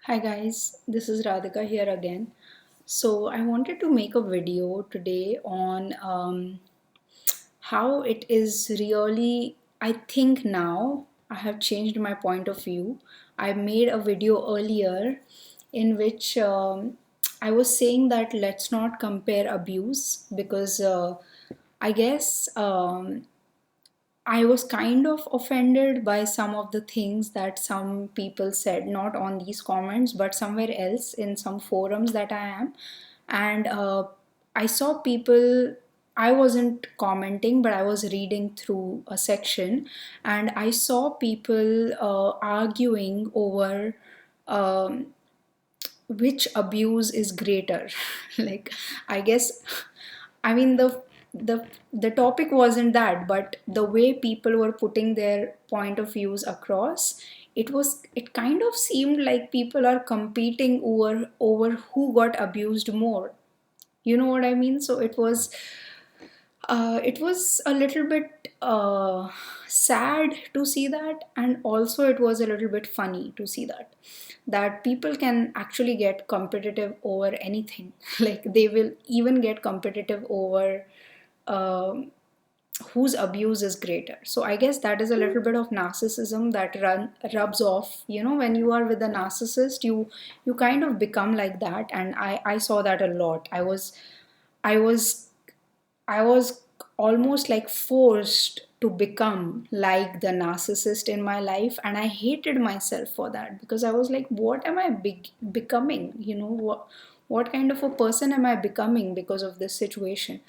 Hi guys, this is Radhika here again. So I wanted to make a video today on how it is really, I think now I have changed my point of view. I made a video earlier in which I was saying that let's not compare abuse because I guess I was kind of offended by some of the things that some people said, not on these comments, but somewhere else in some forums that I am. And I saw people, I wasn't commenting, but I was reading through a section, and I saw people arguing over. Um, which abuse is greater. Like, I guess, I mean, the topic wasn't that, but the way people were putting their point of views across, it kind of seemed like people are competing over who got abused more. You know what I mean? So it was a little bit sad to see that, and also it was a little bit funny to see that people can actually get competitive over anything. Like they will even get competitive over um, whose abuse is greater. So I guess that is a little bit of narcissism that rubs off. When you are with a narcissist, you kind of become like that, and I saw that a lot. I was I was almost like forced to become like the narcissist in my life, and I hated myself for that because I was like, what am I becoming? What kind of a person am I becoming because of this situation?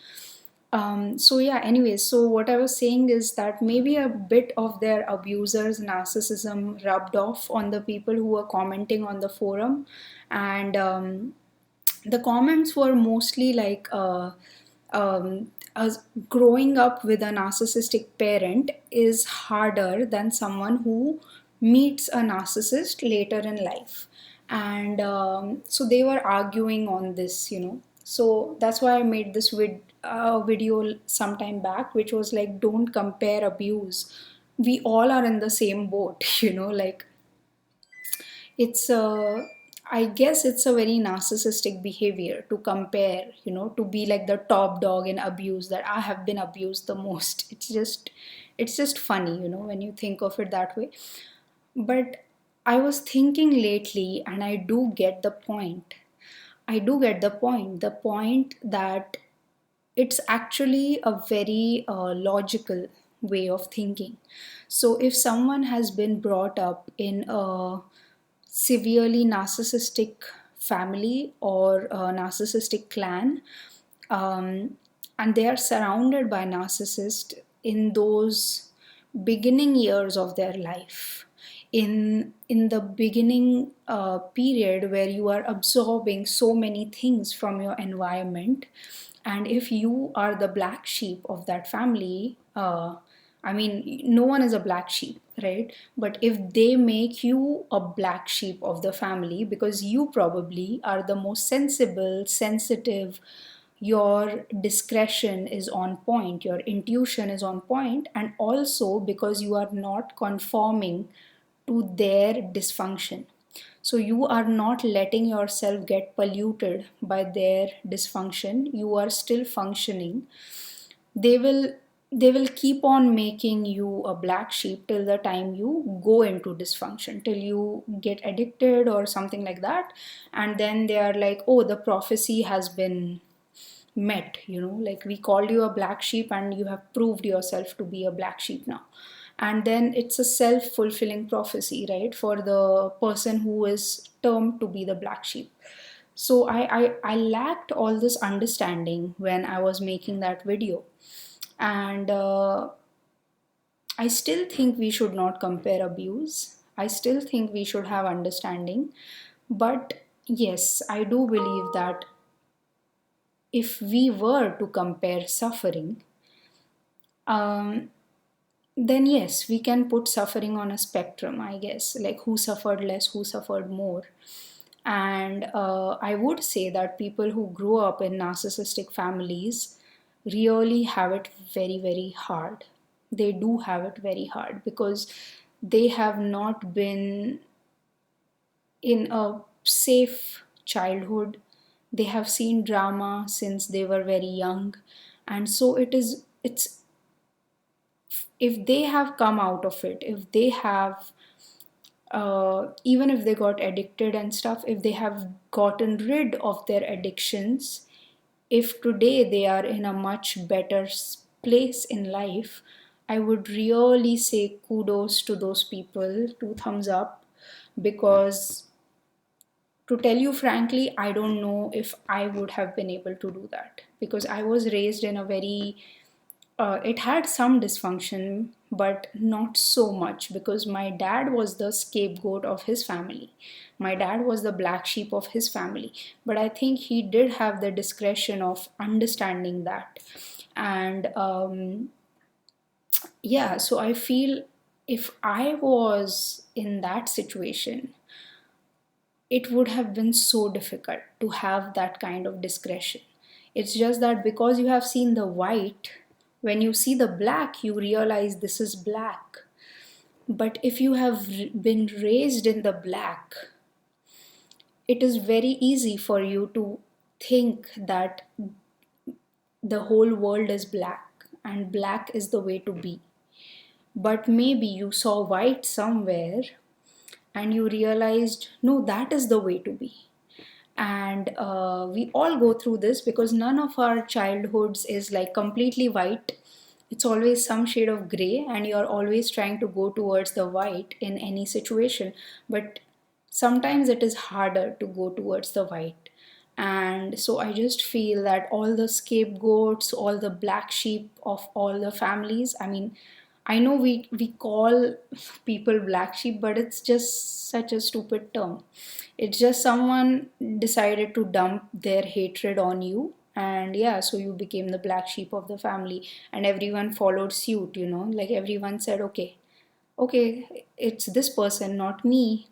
So yeah, anyways, so what I was saying is that maybe a bit of their abusers' narcissism rubbed off on the people who were commenting on the forum, and the comments were mostly like as growing up with a narcissistic parent is harder than someone who meets a narcissist later in life. And so they were arguing on this. So that's why I made this video sometime back, which was like, don't compare abuse. We all are in the same boat. Like it's I guess it's a very narcissistic behavior to compare, to be like the top dog in abuse, that I have been abused the most. It's just funny, when you think of it that way. But I was thinking lately, and I do get the point. I do get the point that it's actually a very logical way of thinking. So if someone has been brought up in a severely narcissistic family or a narcissistic clan, and they are surrounded by narcissists in those beginning years of their life, in the beginning period where you are absorbing so many things from your environment. And if you are the black sheep of that family, I mean, no one is a black sheep, right? But if they make you a black sheep of the family because you probably are the most sensitive, your discretion is on point, your intuition is on point, and also because you are not conforming to their dysfunction. So you are not letting yourself get polluted by their dysfunction, you are still functioning. They will they will keep on making you a black sheep till the time you go into dysfunction, till you get addicted or something like that. And then they are like, oh, the prophecy has been met, like we called you a black sheep and you have proved yourself to be a black sheep now. And then it's a self-fulfilling prophecy, right, for the person who is termed to be the black sheep. So I lacked all this understanding when I was making that video. And I still think we should not compare abuse, I still think we should have understanding. But yes, I do believe that if we were to compare suffering, um, then yes, we can put suffering on a spectrum, I guess, like who suffered less, who suffered more. And I would say that people who grew up in narcissistic families really have it very, very hard. They do have it very hard because they have not been in a safe childhood. They have seen drama since they were very young, and so it's if they have come out of it, if they have even if they got addicted and stuff, if they have gotten rid of their addictions, if today they are in a much better place in life, I would really say kudos to those people, two thumbs up, because to tell you frankly, I don't know if I would have been able to do that, because I was raised in a very it had some dysfunction, but not so much, because my dad was the scapegoat of his family. My dad was the black sheep of his family. But I think he did have the discretion of understanding that. And yeah, so I feel if I was in that situation, it would have been so difficult to have that kind of discretion. It's just that because you have seen the white, when you see the black, you realize this is black. But if you have been raised in the black, it is very easy for you to think that the whole world is black and black is the way to be. But maybe you saw white somewhere and you realized, no, that is the way to be. And we all go through this because none of our childhoods is like completely white. It's always some shade of gray, and you're always trying to go towards the white in any situation. But sometimes it is harder to go towards the white. And so I just feel that all the scapegoats, all the black sheep of all the families, I mean, I know we call people black sheep, but it's just such a stupid term. It's just someone decided to dump their hatred on you, and yeah, so you became the black sheep of the family, and everyone followed suit, like everyone said, okay, okay, it's this person, not me,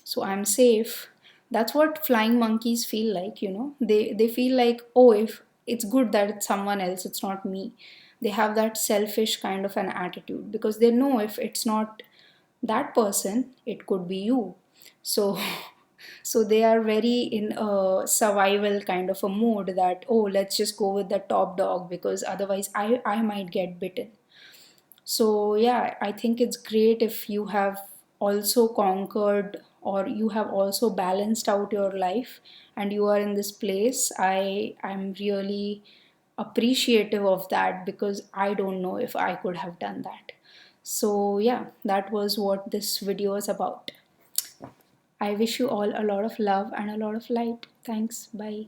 so I'm safe. That's what flying monkeys feel like, they feel like, oh, if it's good that it's someone else, it's not me. They have that selfish kind of an attitude because they know if it's not that person, it could be you. So so they are very in a survival kind of a mode that, oh, let's just go with the top dog because otherwise I might get bitten. So, yeah, I think it's great if you have also conquered or you have also balanced out your life and you are in this place. I'm really appreciative of that because I don't know if I could have done that. So, yeah, that was what this video is about. I wish you all a lot of love and a lot of light. Thanks. Bye.